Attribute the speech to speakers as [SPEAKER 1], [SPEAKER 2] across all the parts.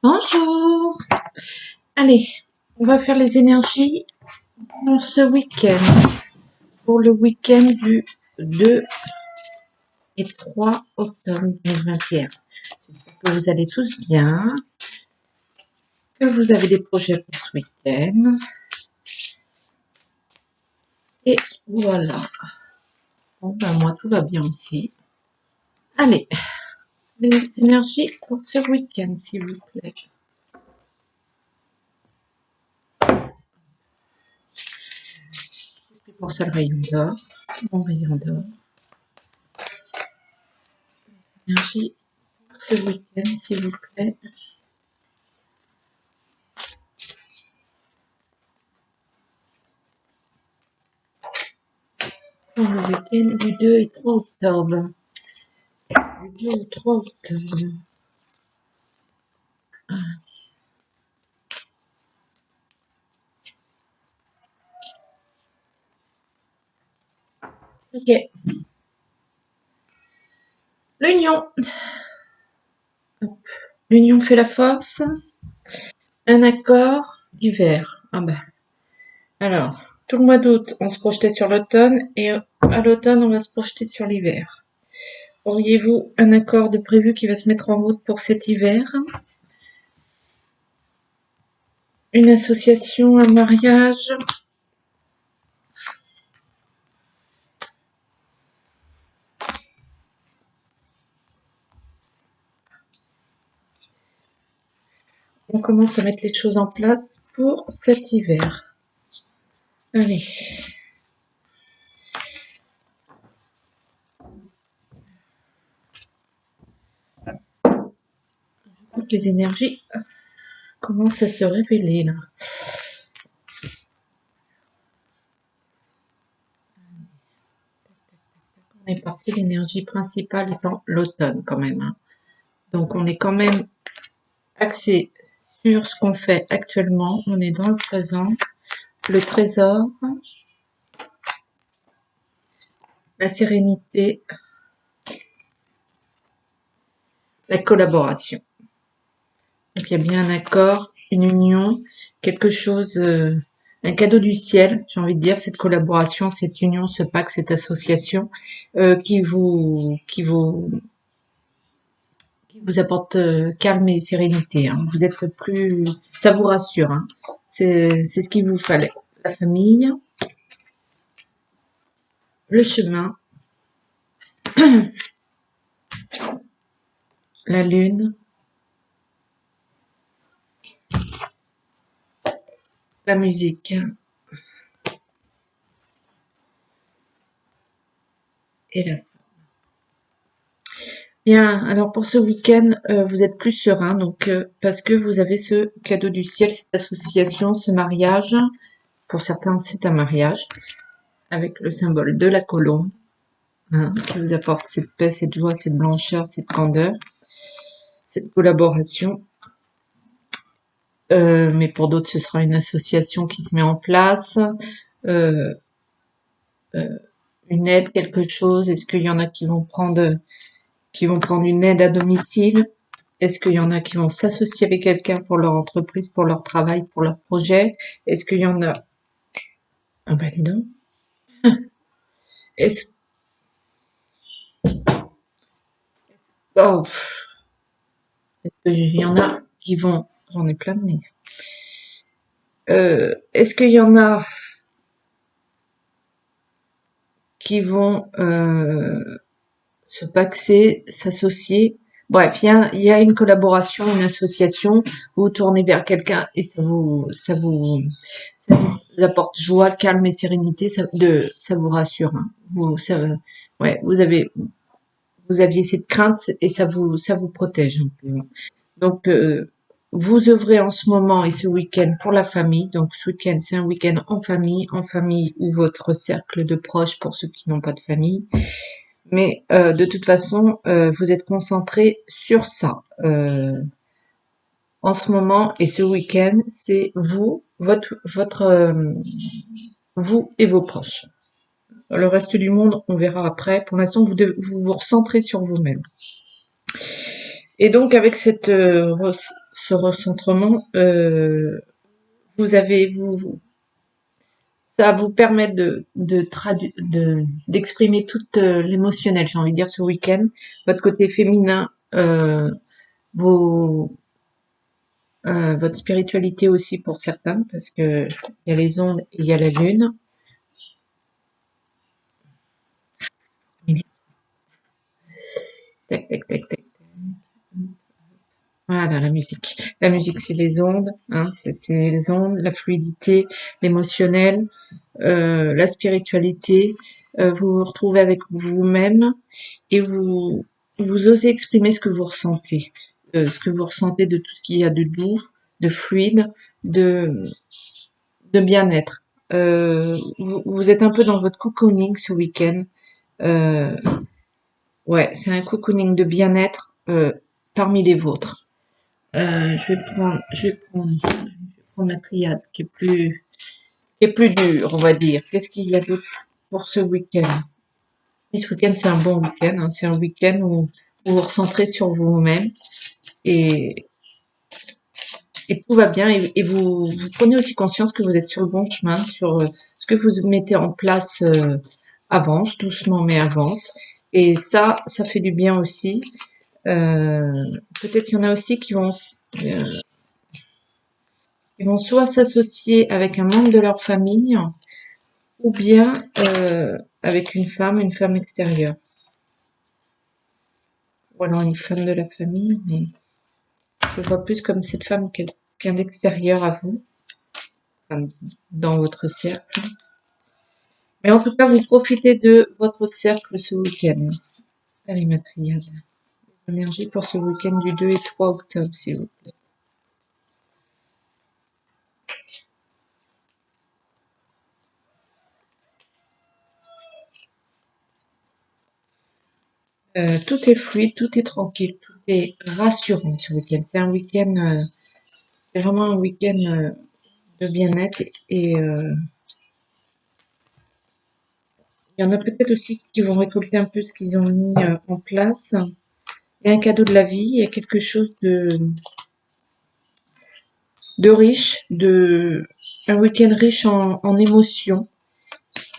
[SPEAKER 1] Bonjour. Allez, on va faire les énergies pour ce week-end. Pour le week-end du 2 et 3 octobre 2021. J'espère que vous allez tous bien, que vous avez des projets pour ce week-end. Et voilà. Bon, ben moi, tout va bien aussi. Allez, les énergies pour ce week-end, s'il vous plaît. J'ai pris pour ça le rayon d'or, mon rayon d'or. Énergie pour ce week-end, s'il vous plaît. Pour le week-end du 2 et 3 octobre. Du 2 au 3 octobre. Ok. L'union. L'union fait la force. Un accord d'hiver. Ah ben. Alors, tout le mois d'août, on se projetait sur l'automne et à l'automne, on va se projeter sur l'hiver. Auriez-vous un accord de prévu qui va se mettre en route pour cet hiver? Une association, un mariage? On commence à mettre les choses en place pour cet hiver. Allez. Toutes les énergies commencent à se révéler là. On est parti, l'énergie principale étant l'automne quand même. Hein. Donc on est quand même axé sur ce qu'on fait actuellement. On est dans le présent. Le trésor, la sérénité, la collaboration. Donc il y a bien un accord, une union, quelque chose, un cadeau du ciel, j'ai envie de dire, cette collaboration, cette union, ce pacte, cette association qui vous apporte calme et sérénité. Hein. Vous êtes plus, ça vous rassure. Hein. C'est ce qu'il vous fallait. La famille, le chemin, la lune, la musique et la. Bien, alors pour ce week-end, vous êtes plus serein, donc parce que vous avez ce cadeau du ciel, cette association, ce mariage. Pour certains, c'est un mariage avec le symbole de la colombe, hein, qui vous apporte cette paix, cette joie, cette blancheur, cette candeur, cette collaboration. Mais pour d'autres, ce sera une association qui se met en place, euh, une aide, quelque chose. Est-ce qu'il y en a qui vont prendre une aide à domicile? Est-ce qu'il y en a qui vont s'associer avec quelqu'un pour leur entreprise, pour leur travail, pour leur projet? Est-ce qu'il y en a... Ah ben, dis donc. Est-ce... Oh, est-ce qu'il y en a qui vont... J'en ai plein de nez. Est-ce qu'il y en a qui vont se paxer, s'associer? Bref, il y a une collaboration, une association, vous tournez vers quelqu'un et ça vous apporte joie, calme et sérénité, ça vous rassure. Hein. Ouais, vous aviez cette crainte et ça vous protège un peu. Donc, vous œuvrez en ce moment et ce week-end pour la famille. Donc, ce week-end, c'est un week-end en famille ou votre cercle de proches pour ceux qui n'ont pas de famille. Mais de toute façon, vous êtes concentré sur ça. En ce moment et ce week-end, c'est vous, vous et vos proches. Le reste du monde, on verra après. Pour l'instant, vous recentrez sur vous-même. Et donc, avec ce recentrement, ça va vous permettre d'exprimer tout l'émotionnel, j'ai envie de dire, ce week-end. Votre côté féminin, vos, votre spiritualité aussi pour certains, parce que il y a les ondes et il y a la lune. Tac, tac, tac, tac. Voilà, la musique. La musique, c'est les ondes, hein, c'est les ondes, la fluidité, l'émotionnel, la spiritualité. Vous vous retrouvez avec vous-même et vous osez exprimer ce que vous ressentez, ce que vous ressentez de tout ce qu'il y a de doux, de fluide, de, de bien-être. Vous êtes un peu dans votre cocooning ce week-end. Euh, ouais, c'est un cocooning de bien-être parmi les vôtres. Je vais prendre ma triade qui est plus dure, on va dire. Qu'est-ce qu'il y a d'autre pour ce week-end? Et ce week-end, c'est un bon week-end, hein. C'est un week-end où vous vous recentrez sur vous-même et, et tout va bien. Et vous prenez aussi conscience que vous êtes sur le bon chemin, sur ce que vous mettez en place avance, doucement mais avance. Et ça fait du bien aussi. Peut-être il y en a aussi qui vont soit s'associer avec un membre de leur famille ou bien avec une femme extérieure. Ou alors une femme de la famille, mais je vois plus comme cette femme quelqu'un d'extérieur à vous, enfin, dans votre cercle. Mais en tout cas, vous profitez de votre cercle ce week-end. Allez, ma triade. Énergie pour ce week-end du 2 et 3 octobre, s'il vous plaît. Tout est fluide, tout est tranquille, tout est rassurant ce week-end. C'est un week-end, c'est vraiment un week-end de bien-être et il y en a peut-être aussi qui vont récolter un peu ce qu'ils ont mis en place. Il y a un cadeau de la vie, il y a quelque chose de riche, un week-end riche en émotions.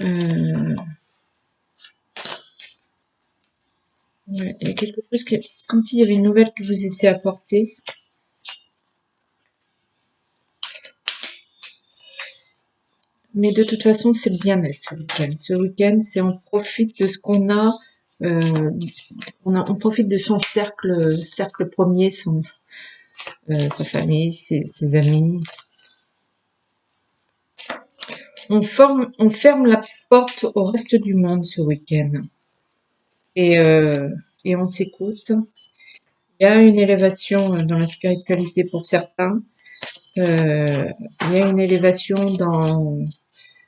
[SPEAKER 1] Euh, ouais, il y a quelque chose comme s'il y avait une nouvelle qui vous était apportée. Mais de toute façon, c'est le bien-être ce week-end. Ce week-end, c'est on profite de ce qu'on a. euh, on profite de son cercle premier, sa famille, ses amis. On ferme la porte au reste du monde ce week-end et, euh, et on s'écoute. Il y a une élévation dans la spiritualité pour certains. Il y a une élévation dans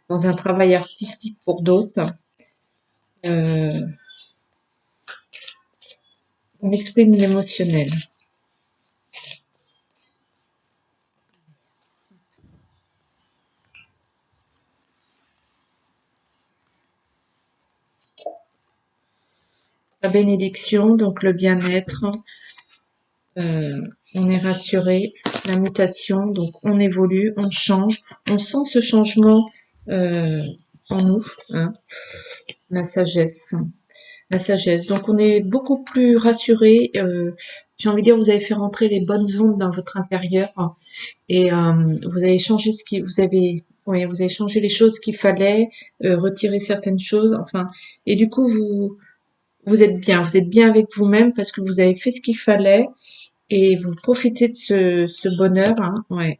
[SPEAKER 1] un travail artistique pour d'autres. Euh, on exprime l'émotionnel. La bénédiction, donc le bien-être, on est rassuré. La mutation, donc on évolue, on change, on sent ce changement euh, en nous, hein. La sagesse, la sagesse. Donc on est beaucoup plus rassuré. J'ai envie de dire, vous avez fait rentrer les bonnes ondes dans votre intérieur et vous avez changé oui, vous avez changé les choses qu'il fallait, retirer certaines choses, enfin, et du coup vous êtes bien avec vous-même parce que vous avez fait ce qu'il fallait et vous profitez de ce bonheur, hein, ouais.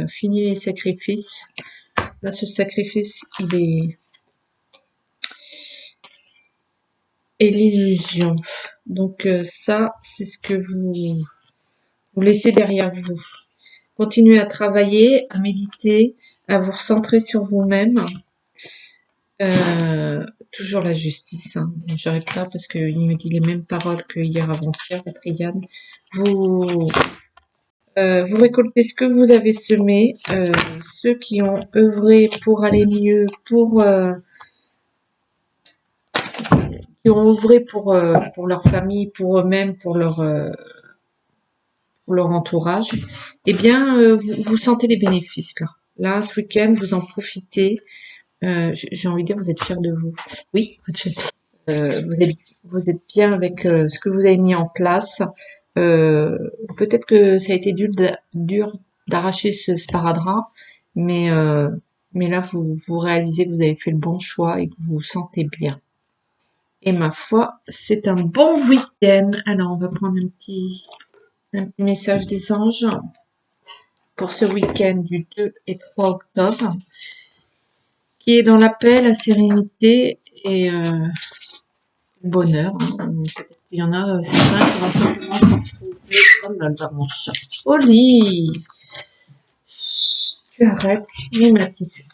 [SPEAKER 1] Fini les sacrifices. Là, ce sacrifice, il est l'illusion. Donc ça, c'est ce que vous laissez derrière vous. Continuez à travailler, à méditer, à vous recentrer sur vous-même. Toujours la justice, hein. J'arrive pas parce qu'il me dit les mêmes paroles que hier avant-hier, la triade. Vous, vous récoltez ce que vous avez semé. Ceux qui ont œuvré pour aller mieux, qui ont œuvré pour leur famille, pour eux-mêmes, pour leur pour leur entourage, eh bien, vous sentez les bénéfices là. Là, ce week-end, vous en profitez. J'ai envie de dire, vous êtes fiers de vous. Oui, vous êtes bien avec ce que vous avez mis en place. Euh, Peut-être que ça a été dur d'arracher ce sparadrap, mais, euh, mais là, vous réalisez que vous avez fait le bon choix et que vous vous sentez bien. Et ma foi, c'est un bon week-end. Alors, on va prendre un petit message des anges pour ce week-end du 2 et 3 octobre, qui est dans la paix, la sérénité et le bonheur. Hein. Peut-être qu'il y en a certains qui vont simplement se retrouver. Oh là là, mon chat. Oli, tu arrêtes. Oui, Mathis.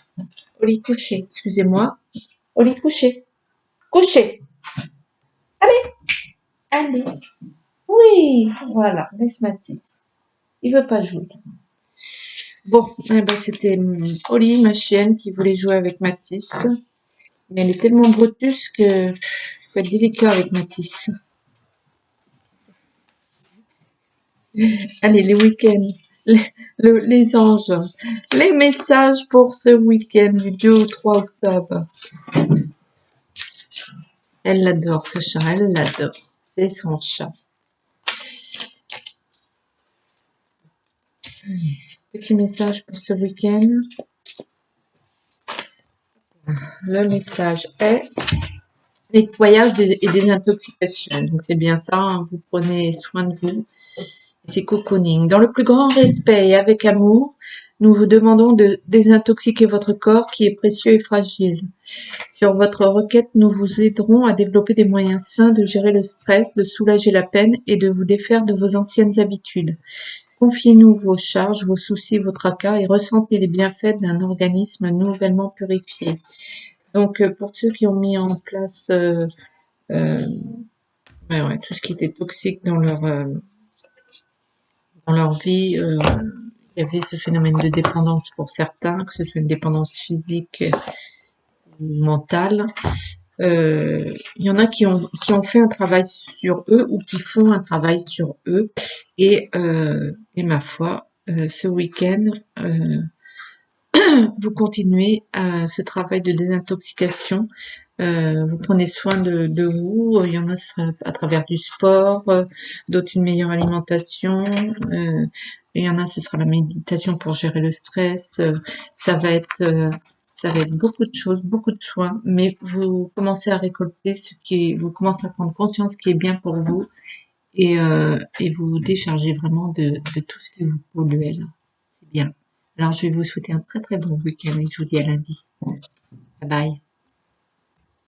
[SPEAKER 1] Oli, couché. Excusez-moi. Oli, couché. Couché. Allez. Oui, voilà. Laisse Mathis. Il veut pas jouer. Bon, eh ben, c'était Oli, ma chienne, qui voulait jouer avec Mathis. Mais elle est tellement brutus que faut être délicat avec Mathis. Allez, les week-ends, les anges, les messages pour ce week-end du 2 au 3 octobre. Elle l'adore, ce chat, elle l'adore. C'est son chat. Petit message pour ce week-end. Le message est nettoyage et désintoxication. Donc c'est bien ça, hein, vous prenez soin de vous. C'est cocooning. Dans le plus grand respect et avec amour, nous vous demandons de désintoxiquer votre corps qui est précieux et fragile. Sur votre requête, nous vous aiderons à développer des moyens sains de gérer le stress, de soulager la peine et de vous défaire de vos anciennes habitudes. Confiez-nous vos charges, vos soucis, vos tracas et ressentez les bienfaits d'un organisme nouvellement purifié. Donc, pour ceux qui ont mis en place euh, tout ce qui était toxique dans leur vie, il y avait ce phénomène de dépendance pour certains, que ce soit une dépendance physique ou mentale. Il y en a qui ont fait un travail sur eux ou qui font un travail sur eux. Et ma foi, ce week-end, vous continuez ce travail de désintoxication. Vous prenez soin de vous. Il y en a, ce sera à travers du sport, d'autres une meilleure alimentation. Il y en a, ce sera la méditation pour gérer le stress. Ça va être beaucoup de choses, beaucoup de soins, mais vous commencez à récolter vous commencez à prendre conscience qui est bien pour vous et vous déchargez vraiment de tout ce qui vous polluait là. C'est bien. Alors, je vais vous souhaiter un très très bon week-end et je vous dis à lundi. Bye bye.